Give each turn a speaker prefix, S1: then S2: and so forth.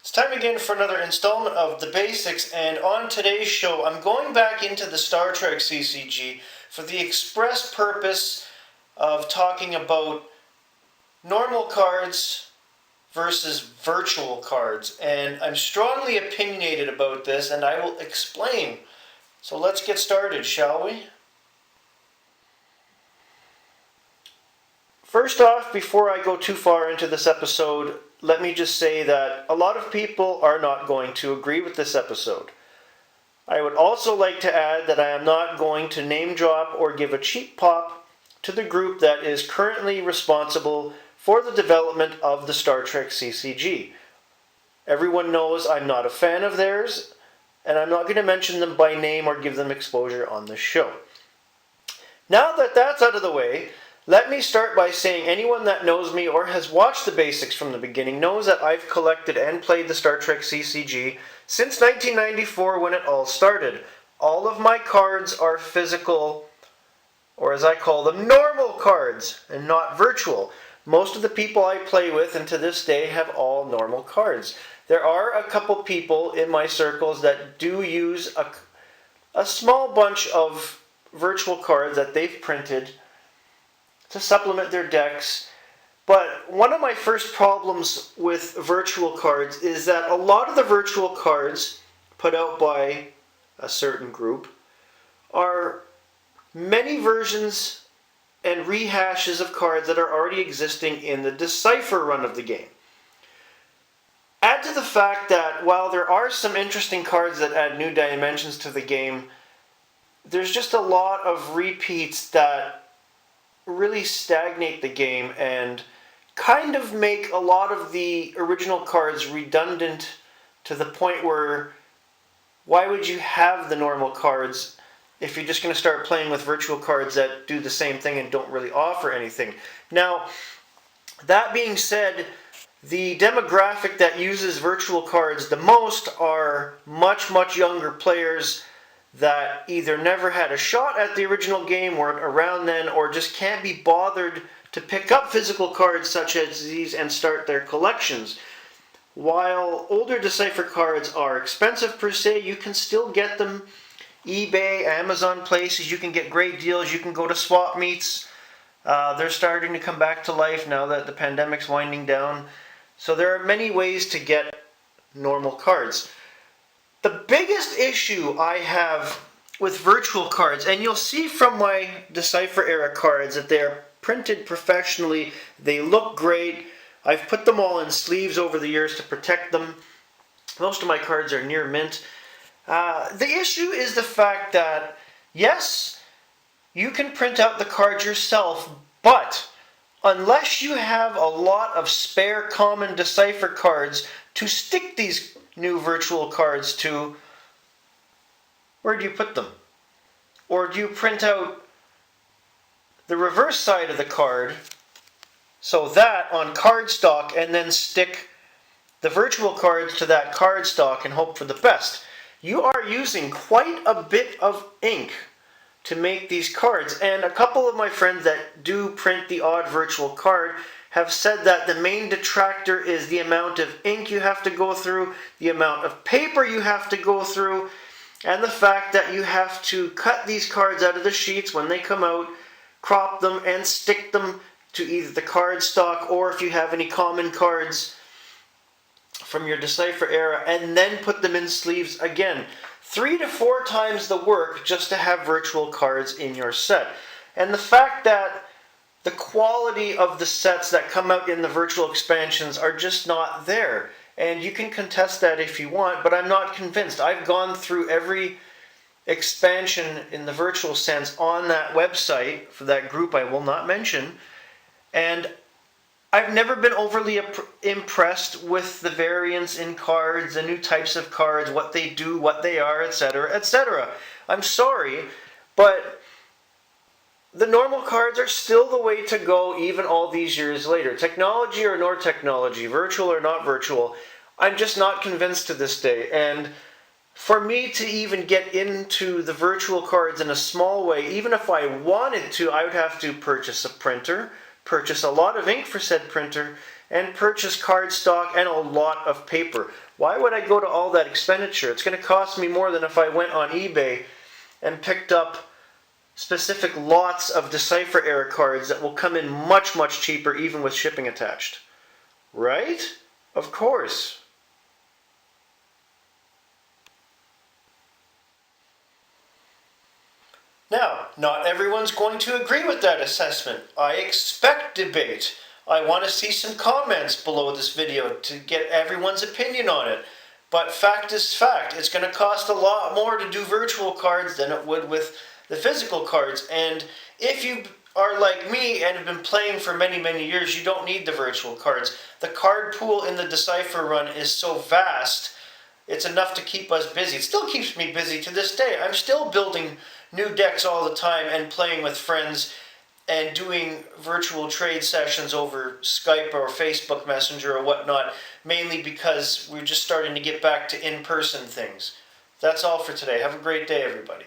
S1: It's time again for another installment of The Basics, and on today's show I'm going back into the Star Trek CCG for the express purpose of talking about normal cards versus virtual cards. And I'm strongly opinionated about this, and I will explain. So let's get started, shall we? First off, before I go too far into this episode, let me just say that a lot of people are not going to agree with this episode. I would also like to add that I am not going to name drop or give a cheap pop to the group that is currently responsible for the development of the Star Trek CCG. Everyone knows I'm not a fan of theirs, and I'm not going to mention them by name or give them exposure on this show. Now that that's out of the way, let me start by saying anyone that knows me or has watched The Basics from the beginning knows that I've collected and played the Star Trek CCG since 1994 when it all started. All of my cards are physical, or as I call them, normal cards, and not virtual. Most of the people I play with, and to this day, have all normal cards. There are a couple people in my circles that do use a small bunch of virtual cards that they've printed to supplement their decks. But one of my first problems with virtual cards is that a lot of the virtual cards put out by a certain group are many versions and rehashes of cards that are already existing in the Decipher run of the game. Add to the fact that while there are some interesting cards that add new dimensions to the game, there's just a lot of repeats that really stagnate the game and kind of make a lot of the original cards redundant to the point where why would you have the normal cards if you're just going to start playing with virtual cards that do the same thing and don't really offer anything. Now, that being said, the demographic that uses virtual cards the most are much younger players that either never had a shot at the original game, weren't around then, or just can't be bothered to pick up physical cards such as these and start their collections. While older Decipher cards are expensive per se, you can still get them eBay, Amazon places. You can get great deals. You can go to swap meets. They're starting to come back to life now that the pandemic's winding down. So there are many ways to get normal cards. The biggest issue I have with virtual cards, and you'll see from my Decipher era cards that they're printed professionally, they look great. I've put them all in sleeves over the years to protect them. Most of my cards are near mint. The issue is the fact that, yes, you can print out the cards yourself, but unless you have a lot of spare common Decipher cards to stick these new virtual cards to, where do you put them? Or do you print out the reverse side of the card, so that on cardstock, and then stick the virtual cards to that cardstock and hope for the best? You are using quite a bit of ink to make these cards, and a couple of my friends that do print the odd virtual card have said that the main detractor is the amount of ink you have to go through, the amount of paper you have to go through, and the fact that you have to cut these cards out of the sheets when they come out, crop them, and stick them to either the cardstock or if you have any common cards from your Decipher era, and then put them in sleeves again. 3 to 4 times the work just to have virtual cards in your set. And the fact that the quality of the sets that come out in the virtual expansions are just not there. And you can contest that if you want, but I'm not convinced. I've gone through every expansion in the virtual sense on that website for that group I will not mention, and I've never been overly impressed with the variants in cards, the new types of cards, what they do, what they are, etc., etc. I'm sorry, but the normal cards are still the way to go even all these years later. Technology or no technology, virtual or not virtual, I'm just not convinced to this day. And for me to even get into the virtual cards in a small way, even if I wanted to, I would have to purchase a printer, purchase a lot of ink for said printer, and purchase cardstock and a lot of paper. Why would I go to all that expenditure? It's going to cost me more than if I went on eBay and picked up specific lots of Decipher era cards that will come in much, much cheaper even with shipping attached. Right? Of course. Now, not everyone's going to agree with that assessment. I expect debate. I want to see some comments below this video to get everyone's opinion on it. But fact is fact. It's going to cost a lot more to do virtual cards than it would with the physical cards. And if you are like me and have been playing for many, many years, you don't need the virtual cards. The card pool in the Decipher run is so vast, it's enough to keep us busy. It still keeps me busy to this day. I'm still building new decks all the time and playing with friends and doing virtual trade sessions over Skype or Facebook Messenger or whatnot, mainly because we're just starting to get back to in-person things. That's all for today. Have a great day, everybody.